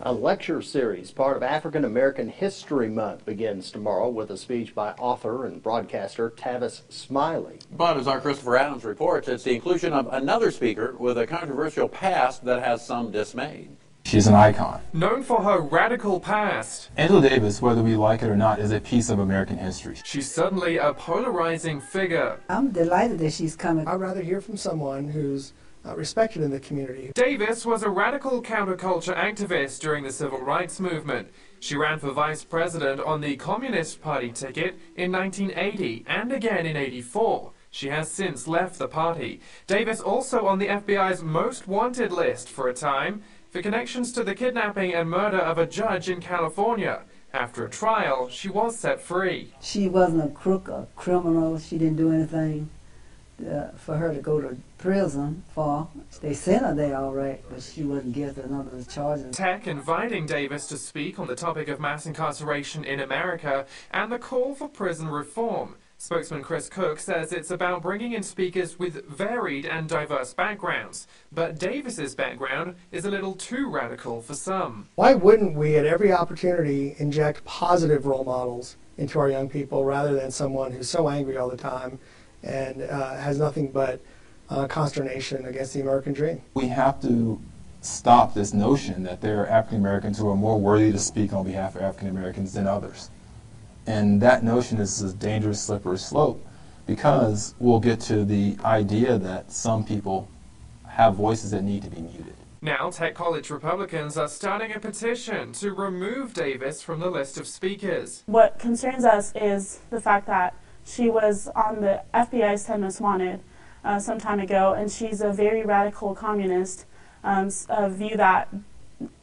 A lecture series, part of African American History Month, begins tomorrow with a speech by author and broadcaster Tavis Smiley. But as our Christopher Adams reports, it's the inclusion of another speaker with a controversial past that has some dismayed. She's an icon. Known for her radical past, Angela Davis, whether we like it or not, is a piece of American history. she's suddenly a polarizing figure. I'm delighted that she's coming. I'd rather hear from someone who's respected in the community. Davis was a radical counterculture activist during the civil rights movement. She ran for vice president on the Communist Party ticket in 1980 and again in '84. She has since left the party. Davis also on the FBI's most wanted list for a time for connections to the kidnapping and murder of a judge in California. After a trial, she was set free. She wasn't a crook, a criminal. She didn't do anything for her to go to prison for. They sent her there all right, but she wasn't guilty of none of the charges. Tech inviting Davis to speak on the topic of mass incarceration in America and the call for prison reform. Spokesman Chris Cook says it's about bringing in speakers with varied and diverse backgrounds, but Davis's background is a little too radical for some. Why wouldn't we, at every opportunity, inject positive role models into our young people rather than someone who's so angry all the time and has nothing but consternation against the American dream? We have to stop this notion that there are African Americans who are more worthy to speak on behalf of African Americans than others. And that notion is a dangerous slippery slope, because we'll get to the idea that some people have voices that need to be muted. Now, Tech College Republicans are starting a petition to remove Davis from the list of speakers. What concerns us is the fact that she was on the FBI's 10 Most Wanted some time ago, and she's a very radical communist, a view that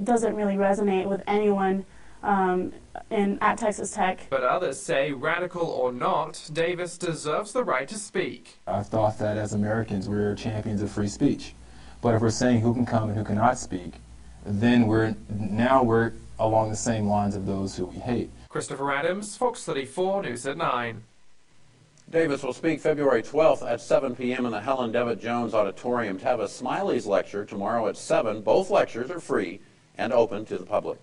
doesn't really resonate with anyone at Texas Tech. But others say, radical or not, Davis deserves the right to speak. I thought that as Americans we're champions of free speech. But if we're saying who can come and who cannot speak, then we're along the same lines of those who we hate. Christopher Adams, Fox 34 News at 9. Davis will speak February 12th at 7 p.m. in the Helen Devitt Jones Auditorium. Tavis Smiley's lecture tomorrow at 7. Both lectures are free and open to the public.